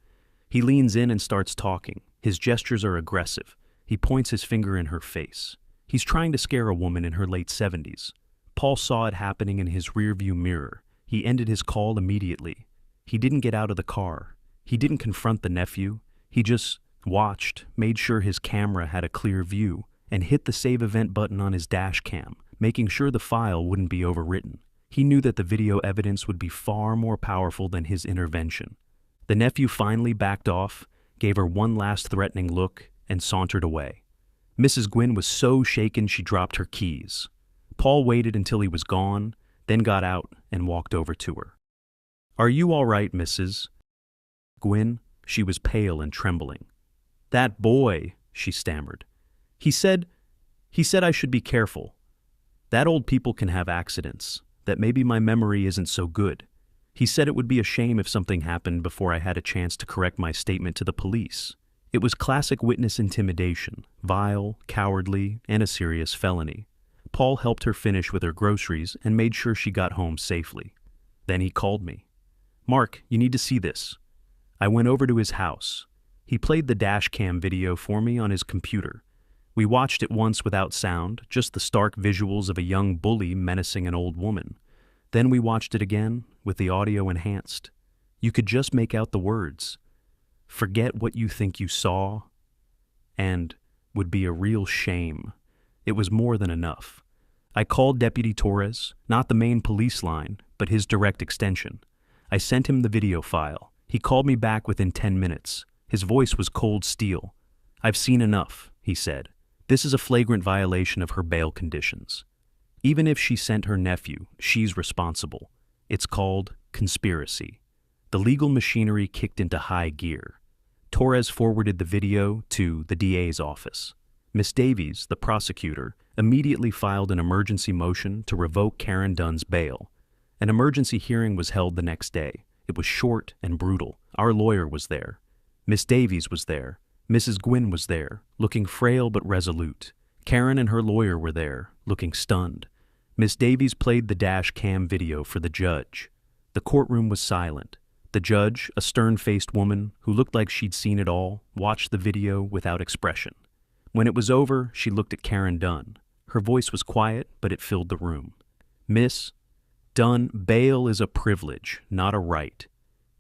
He leans in and starts talking. His gestures are aggressive. He points his finger in her face. He's trying to scare a woman in her late 70s. Paul saw it happening in his rearview mirror. He ended his call immediately. He didn't get out of the car. He didn't confront the nephew. He just watched, made sure his camera had a clear view, and hit the save event button on his dash cam, making sure the file wouldn't be overwritten. He knew that the video evidence would be far more powerful than his intervention. The nephew finally backed off, gave her one last threatening look, and sauntered away. Mrs. Gwynn was so shaken she dropped her keys. Paul waited until he was gone, then got out and walked over to her. "Are you all right, Mrs. Gwynn?" She was pale and trembling. "That boy," she stammered. He said I should be careful. That old people can have accidents, that maybe my memory isn't so good. He said it would be a shame if something happened before I had a chance to correct my statement to the police. It was classic witness intimidation, vile, cowardly, and a serious felony. Paul helped her finish with her groceries and made sure she got home safely. Then he called me. "Mark, you need to see this." I went over to his house. He played the dash cam video for me on his computer. We watched it once without sound, just the stark visuals of a young bully menacing an old woman. Then we watched it again, with the audio enhanced. You could just make out the words. "Forget what you think you saw," and "would be a real shame." It was more than enough. I called Deputy Torres, not the main police line, but his direct extension. I sent him the video file. He called me back within 10 minutes. His voice was cold steel. "I've seen enough," he said. "This is a flagrant violation of her bail conditions. Even if she sent her nephew, she's responsible. It's called conspiracy." The legal machinery kicked into high gear. Torres forwarded the video to the DA's office. Miss Davies, the prosecutor, immediately filed an emergency motion to revoke Karen Dunn's bail. An emergency hearing was held the next day. It was short and brutal. Our lawyer was there. Miss Davies was there. Mrs. Gwynn was there, looking frail but resolute. Karen and her lawyer were there, looking stunned. Miss Davies played the dash cam video for the judge. The courtroom was silent. The judge, a stern-faced woman who looked like she'd seen it all, watched the video without expression. When it was over, she looked at Karen Dunn. Her voice was quiet, but it filled the room. "Miss Dunn, bail is a privilege, not a right.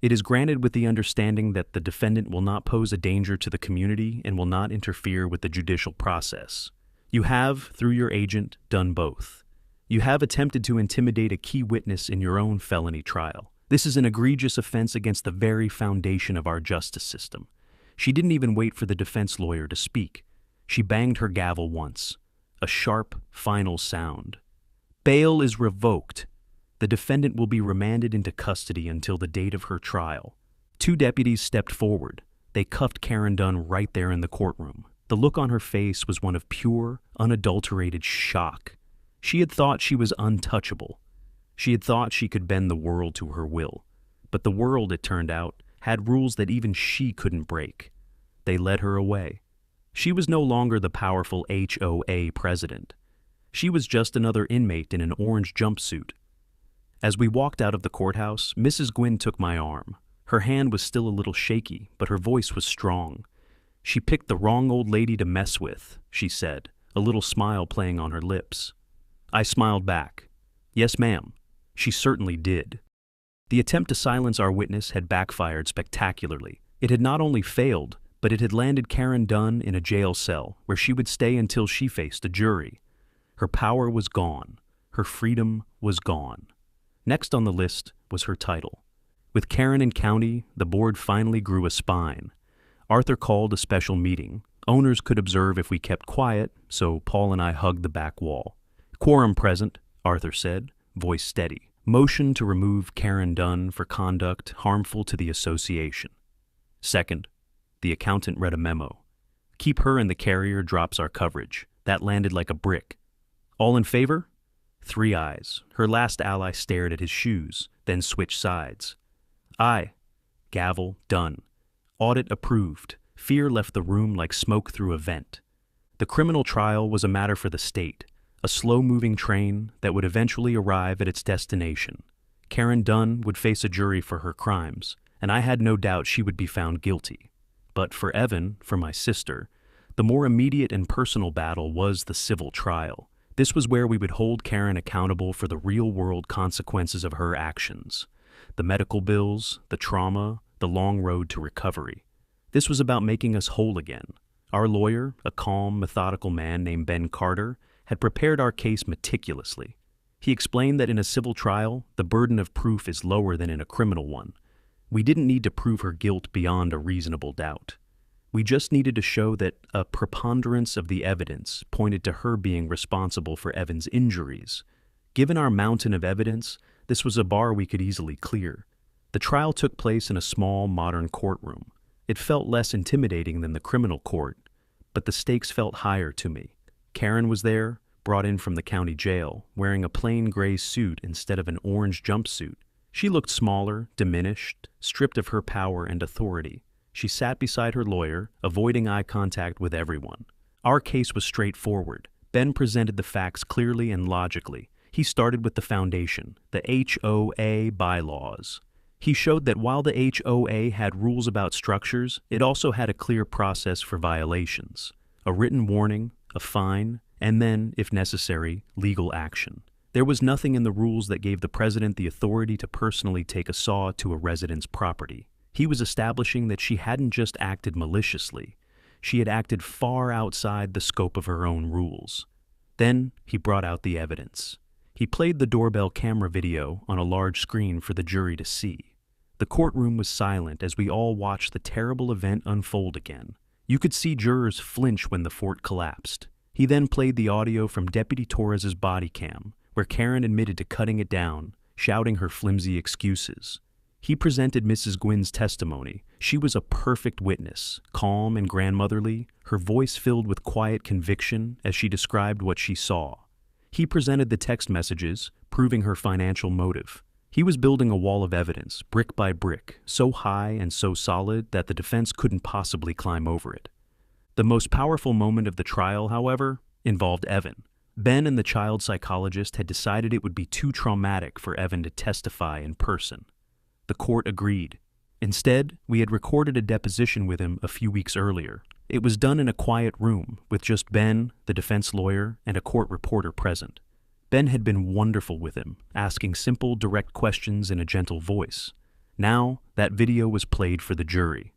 It is granted with the understanding that the defendant will not pose a danger to the community and will not interfere with the judicial process. You have, through your agent, done both. You have attempted to intimidate a key witness in your own felony trial. This is an egregious offense against the very foundation of our justice system." She didn't even wait for the defense lawyer to speak. She banged her gavel once. A sharp, final sound. "Bail is revoked. The defendant will be remanded into custody until the date of her trial." 2 deputies stepped forward. They cuffed Karen Dunn right there in the courtroom. The look on her face was one of pure, unadulterated shock. She had thought she was untouchable. She had thought she could bend the world to her will. But the world, it turned out, had rules that even she couldn't break. They led her away. She was no longer the powerful HOA president. She was just another inmate in an orange jumpsuit. As we walked out of the courthouse, Mrs. Gwynn took my arm. Her hand was still a little shaky, but her voice was strong. "She picked the wrong old lady to mess with," she said, a little smile playing on her lips. I smiled back. "Yes, ma'am. She certainly did." The attempt to silence our witness had backfired spectacularly. It had not only failed, but but it had landed Karen Dunn in a jail cell where she would stay until she faced a jury. Her power was gone. Her freedom was gone. Next on the list was her title. With Karen in county, the board finally grew a spine. Arthur called a special meeting. Owners could observe if we kept quiet, so Paul and I hugged the back wall. "Quorum present," Arthur said, voice steady. "Motion to remove Karen Dunn for conduct harmful to the association." Second, the accountant read a memo. "Keep her in the carrier drops our coverage." That landed like a brick. "All in favor?" 3 ayes. Her last ally stared at his shoes, then switched sides. "Aye." Gavel, done. Audit approved. Fear left the room like smoke through a vent. The criminal trial was a matter for the state, a slow-moving train that would eventually arrive at its destination. Karen Dunn would face a jury for her crimes, and I had no doubt she would be found guilty. But for Evan, for my sister, the more immediate and personal battle was the civil trial. This was where we would hold Karen accountable for the real-world consequences of her actions. The medical bills, the trauma, the long road to recovery. This was about making us whole again. Our lawyer, a calm, methodical man named Ben Carter, had prepared our case meticulously. He explained that in a civil trial, the burden of proof is lower than in a criminal one. We didn't need to prove her guilt beyond a reasonable doubt. We just needed to show that a preponderance of the evidence pointed to her being responsible for Evan's injuries. Given our mountain of evidence, this was a bar we could easily clear. The trial took place in a small, modern courtroom. It felt less intimidating than the criminal court, but the stakes felt higher to me. Karen was there, brought in from the county jail, wearing a plain gray suit instead of an orange jumpsuit. She looked smaller, diminished, stripped of her power and authority. She sat beside her lawyer, avoiding eye contact with everyone. Our case was straightforward. Ben presented the facts clearly and logically. He started with the foundation, the HOA bylaws. He showed that while the HOA had rules about structures, it also had a clear process for violations. A written warning, a fine, and then, if necessary, legal action. There was nothing in the rules that gave the president the authority to personally take a saw to a resident's property. He was establishing that she hadn't just acted maliciously. She had acted far outside the scope of her own rules. Then he brought out the evidence. He played the doorbell camera video on a large screen for the jury to see. The courtroom was silent as we all watched the terrible event unfold again. You could see jurors flinch when the fort collapsed. He then played the audio from Deputy Torres's body cam, where Karen admitted to cutting it down, shouting her flimsy excuses. He presented Mrs. Gwynn's testimony. She was a perfect witness, calm and grandmotherly, her voice filled with quiet conviction as she described what she saw. He presented the text messages, proving her financial motive. He was building a wall of evidence, brick by brick, so high and so solid that the defense couldn't possibly climb over it. The most powerful moment of the trial, however, involved Evan. Ben and the child psychologist had decided it would be too traumatic for Evan to testify in person. The court agreed. Instead, we had recorded a deposition with him a few weeks earlier. It was done in a quiet room, with just Ben, the defense lawyer, and a court reporter present. Ben had been wonderful with him, asking simple, direct questions in a gentle voice. Now, that video was played for the jury.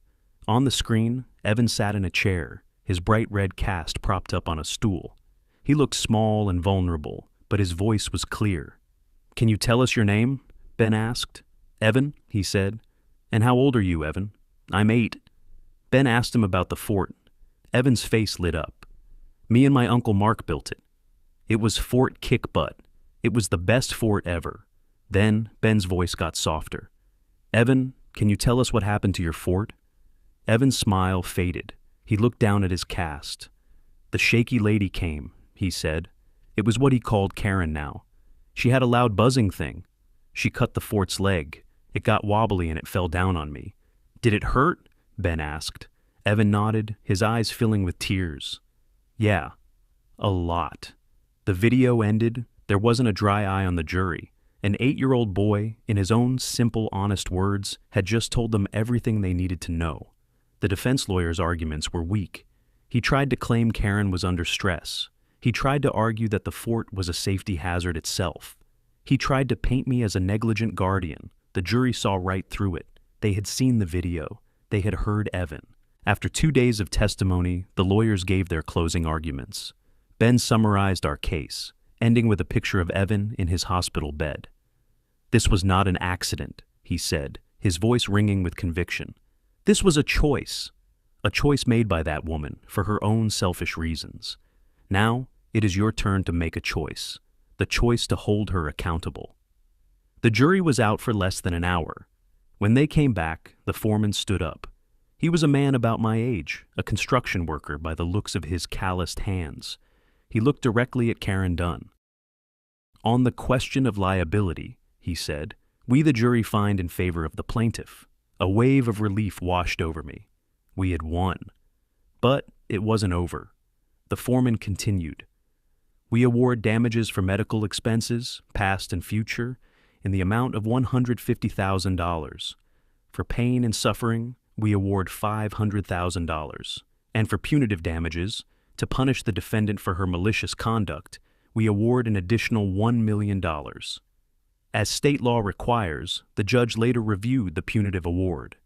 On the screen, Evan sat in a chair, his bright red cast propped up on a stool. He looked small and vulnerable, but his voice was clear. "Can you tell us your name?" Ben asked. "Evan," he said. "And how old are you, Evan?" "I'm 8. Ben asked him about the fort. Evan's face lit up. "Me and my Uncle Mark built it. It was Fort Kick Butt. It was the best fort ever." Then Ben's voice got softer. "Evan, can you tell us what happened to your fort?" Evan's smile faded. He looked down at his cast. "The shaky lady came," he said. It was what he called Karen now. "She had a loud buzzing thing. She cut the fort's leg. It got wobbly and it fell down on me." "Did it hurt?" Ben asked. Evan nodded, his eyes filling with tears. "Yeah, a lot." The video ended. There wasn't a dry eye on the jury. An 8-year-old boy, in his own simple, honest words, had just told them everything they needed to know. The defense lawyer's arguments were weak. He tried to claim Karen was under stress. He tried to argue that the fort was a safety hazard itself. He tried to paint me as a negligent guardian. The jury saw right through it. They had seen the video. They had heard Evan. After 2 days of testimony, the lawyers gave their closing arguments. Ben summarized our case, ending with a picture of Evan in his hospital bed. "This was not an accident," he said, his voice ringing with conviction. "This was a choice made by that woman for her own selfish reasons. Now, it is your turn to make a choice, the choice to hold her accountable." The jury was out for less than an hour. When they came back, the foreman stood up. He was a man about my age, a construction worker by the looks of his calloused hands. He looked directly at Karen Dunn. "On the question of liability," he said, "we the jury find in favor of the plaintiff." A wave of relief washed over me. We had won. But it wasn't over. The foreman continued. "We award damages for medical expenses, past and future, in the amount of $150,000. For pain and suffering, we award $500,000. And for punitive damages, to punish the defendant for her malicious conduct, we award an additional $1 million. As state law requires, the judge later reviewed the punitive award.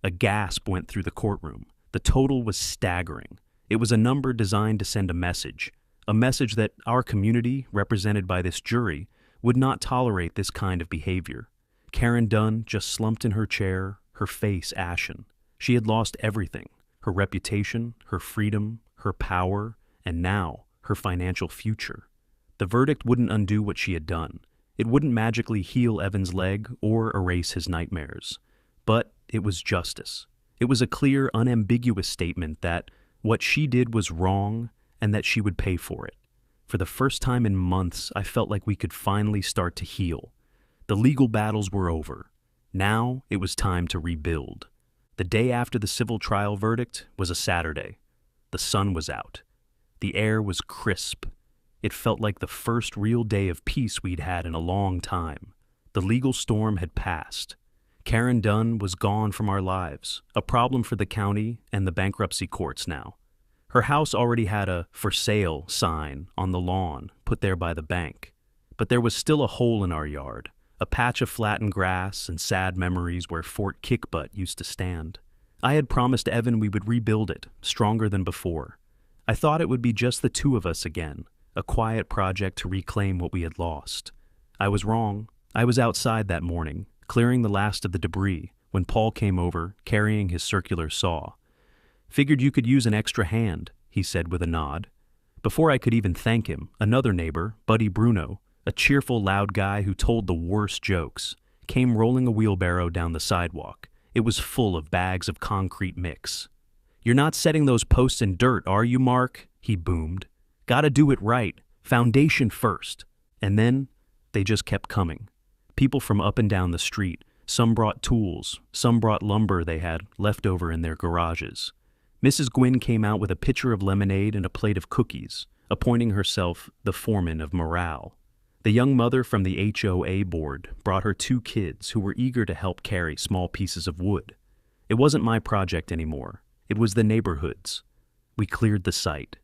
A gasp went through the courtroom. The total was staggering. It was a number designed to send a message that our community, represented by this jury, would not tolerate this kind of behavior. Karen Dunn just slumped in her chair, her face ashen. She had lost everything: her reputation, her freedom, her power, and now her financial future. The verdict wouldn't undo what she had done. It wouldn't magically heal Evan's leg or erase his nightmares. But it was justice. It was a clear, unambiguous statement that what she did was wrong and that she would pay for it. For the first time in months, I felt like we could finally start to heal. The legal battles were over. Now it was time to rebuild. The day after the civil trial verdict was a Saturday. The sun was out. The air was crisp. It felt like the first real day of peace we'd had in a long time. The legal storm had passed. Karen Dunn was gone from our lives, a problem for the county and the bankruptcy courts now. Her house already had a "for sale" sign on the lawn put there by the bank. But there was still a hole in our yard, a patch of flattened grass and sad memories where Fort Kickbutt used to stand. I had promised Evan we would rebuild it, stronger than before. I thought it would be just the two of us again, a quiet project to reclaim what we had lost. I was wrong. I was outside that morning, clearing the last of the debris, when Paul came over, carrying his circular saw. "Figured you could use an extra hand," he said with a nod. Before I could even thank him, another neighbor, Buddy Bruno, a cheerful, loud guy who told the worst jokes, came rolling a wheelbarrow down the sidewalk. It was full of bags of concrete mix. "You're not setting those posts in dirt, are you, Mark?" he boomed. "Gotta do it right. Foundation first." And then they just kept coming. People from up and down the street. Some brought tools. Some brought lumber they had left over in their garages. Mrs. Gwynn came out with a pitcher of lemonade and a plate of cookies, appointing herself the foreman of morale. The young mother from the HOA board brought her 2 kids who were eager to help carry small pieces of wood. It wasn't my project anymore. It was the neighborhood's. We cleared the site.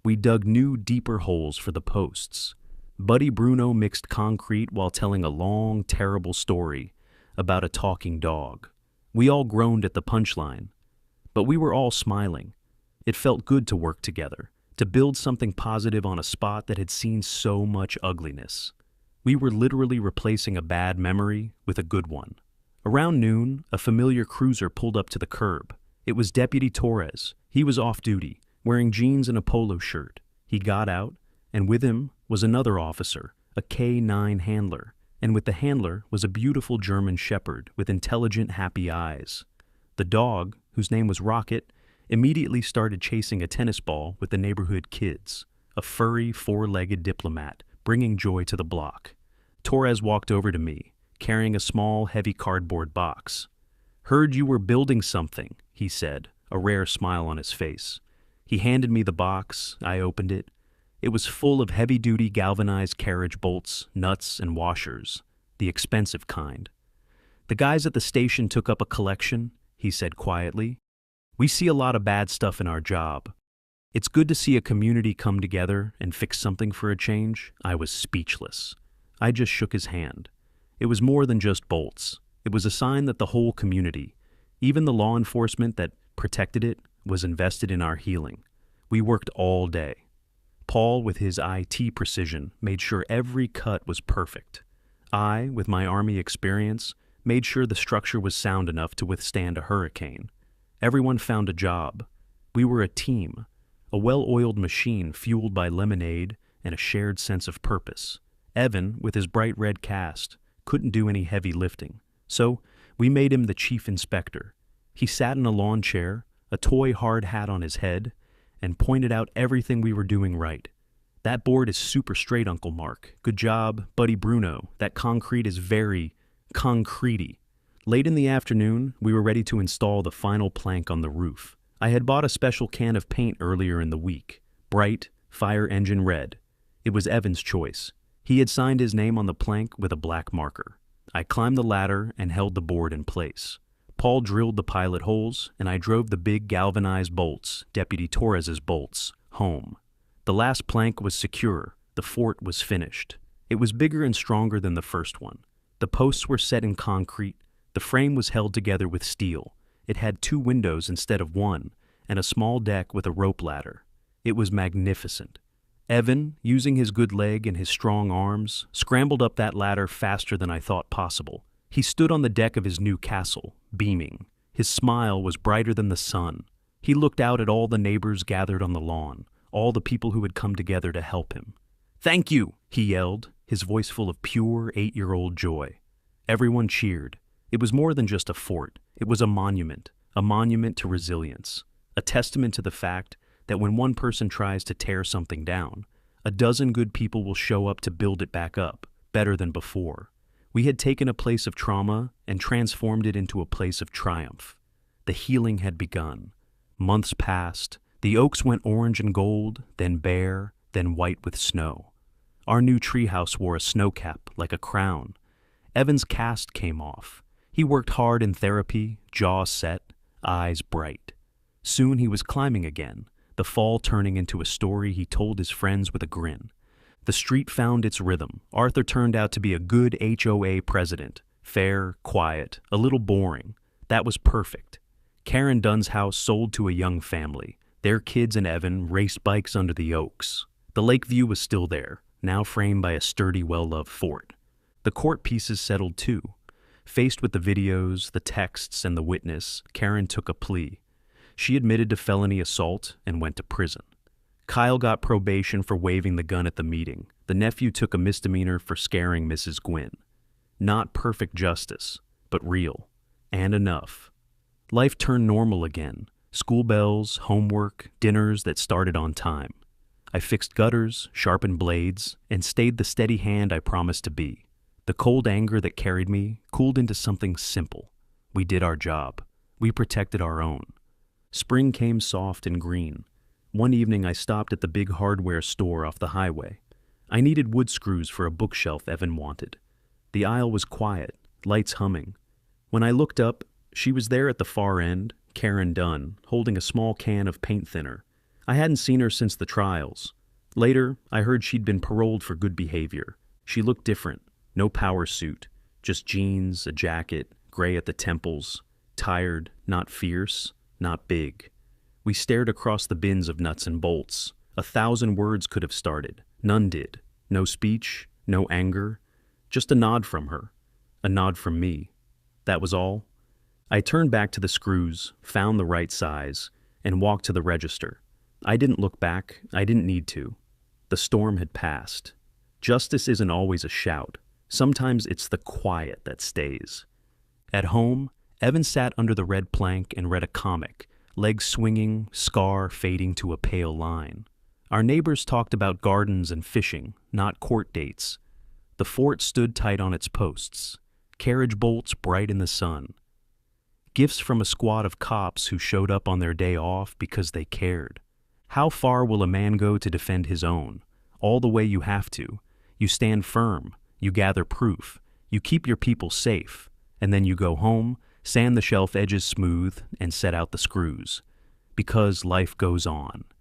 We dug new, deeper holes for the posts. Buddy Bruno mixed concrete while telling a long, terrible story about a talking dog. We all groaned at the punchline, but we were all smiling. It felt good to work together, to build something positive on a spot that had seen so much ugliness. We were literally replacing a bad memory with a good one. Around noon, a familiar cruiser pulled up to the curb. It was Deputy Torres. He was off duty, wearing jeans and a polo shirt. He got out, and with him was another officer, a K-9 handler, and with the handler was a beautiful German shepherd with intelligent, happy eyes. The dog, whose name was Rocket, immediately started chasing a tennis ball with the neighborhood kids, a furry, 4-legged diplomat, bringing joy to the block. Torres walked over to me, carrying a small, heavy cardboard box. "Heard you were building something," he said, a rare smile on his face. He handed me the box. I opened it. It was full of heavy-duty galvanized carriage bolts, nuts, and washers, the expensive kind. "The guys at the station took up a collection," he said quietly. "We see a lot of bad stuff in our job. It's good to see a community come together and fix something for a change." I was speechless. I just shook his hand. It was more than just bolts. It was a sign that the whole community, even the law enforcement that protected it, was invested in our healing. We worked all day. Paul, with his IT precision, made sure every cut was perfect. I, with my Army experience, made sure the structure was sound enough to withstand a hurricane. Everyone found a job. We were a team, a well-oiled machine fueled by lemonade and a shared sense of purpose. Evan, with his bright red cast, couldn't do any heavy lifting, so we made him the chief inspector. He sat in a lawn chair, a toy hard hat on his head, and pointed out everything we were doing right. That board is super straight, Uncle Mark. Good job, Buddy Bruno. That concrete is very concretey. Late in the afternoon, we were ready to install the final plank on the roof. I had bought a special can of paint earlier in the week, bright, fire engine red. It was Evan's choice. He had signed his name on the plank with a black marker. I climbed the ladder and held the board in place. Paul drilled the pilot holes, and I drove the big galvanized bolts, Deputy Torres's bolts, home. The last plank was secure. The fort was finished. It was bigger and stronger than the first one. The posts were set in concrete. The frame was held together with steel. It had 2 windows instead of 1, and a small deck with a rope ladder. It was magnificent. Evan, using his good leg and his strong arms, scrambled up that ladder faster than I thought possible. He stood on the deck of his new castle, beaming. His smile was brighter than the sun. He looked out at all the neighbors gathered on the lawn, all the people who had come together to help him. "Thank you," he yelled, his voice full of pure 8-year-old joy. Everyone cheered. It was more than just a fort. It was a monument to resilience, a testament to the fact that when one person tries to tear something down, a dozen good people will show up to build it back up, better than before. We had taken a place of trauma and transformed it into a place of triumph. The healing had begun. Months passed. The oaks went orange and gold, then bare, then white with snow. Our new treehouse wore a snow cap like a crown. Evan's cast came off. He worked hard in therapy, jaw set, eyes bright. Soon he was climbing again, the fall turning into a story he told his friends with a grin. The street found its rhythm. Arthur turned out to be a good HOA president. Fair, quiet, a little boring. That was perfect. Karen Dunn's house sold to a young family. Their kids and Evan raced bikes under the oaks. The lake view was still there, now framed by a sturdy, well-loved fort. The court pieces settled too. Faced with the videos, the texts, and the witness, Karen took a plea. She admitted to felony assault and went to prison. Kyle got probation for waving the gun at the meeting. The nephew took a misdemeanor for scaring Mrs. Gwynn. Not perfect justice, but real. And enough. Life turned normal again. School bells, homework, dinners that started on time. I fixed gutters, sharpened blades, and stayed the steady hand I promised to be. The cold anger that carried me cooled into something simple. We did our job. We protected our own. Spring came soft and green. One evening I stopped at the big hardware store off the highway. I needed wood screws for a bookshelf Evan wanted. The aisle was quiet, lights humming. When I looked up, she was there at the far end, Karen Dunn, holding a small can of paint thinner. I hadn't seen her since the trials. Later, I heard she'd been paroled for good behavior. She looked different. No power suit, just jeans, a jacket, gray at the temples, tired, not fierce, not big. We stared across the bins of nuts and bolts. 1,000 words could have started. None did. No speech, no anger. Just a nod from her. A nod from me. That was all. I turned back to the screws, found the right size, and walked to the register. I didn't look back. I didn't need to. The storm had passed. Justice isn't always a shout. Sometimes it's the quiet that stays. At home, Evan sat under the red plank and read a comic, legs swinging, scar fading to a pale line. Our neighbors talked about gardens and fishing, not court dates. The fort stood tight on its posts, carriage bolts bright in the sun. Gifts from a squad of cops who showed up on their day off because they cared. How far will a man go to defend his own? All the way you have to. You stand firm. You gather proof. You keep your people safe. And then you go home, sand the shelf edges smooth, and set out the screws. Because life goes on.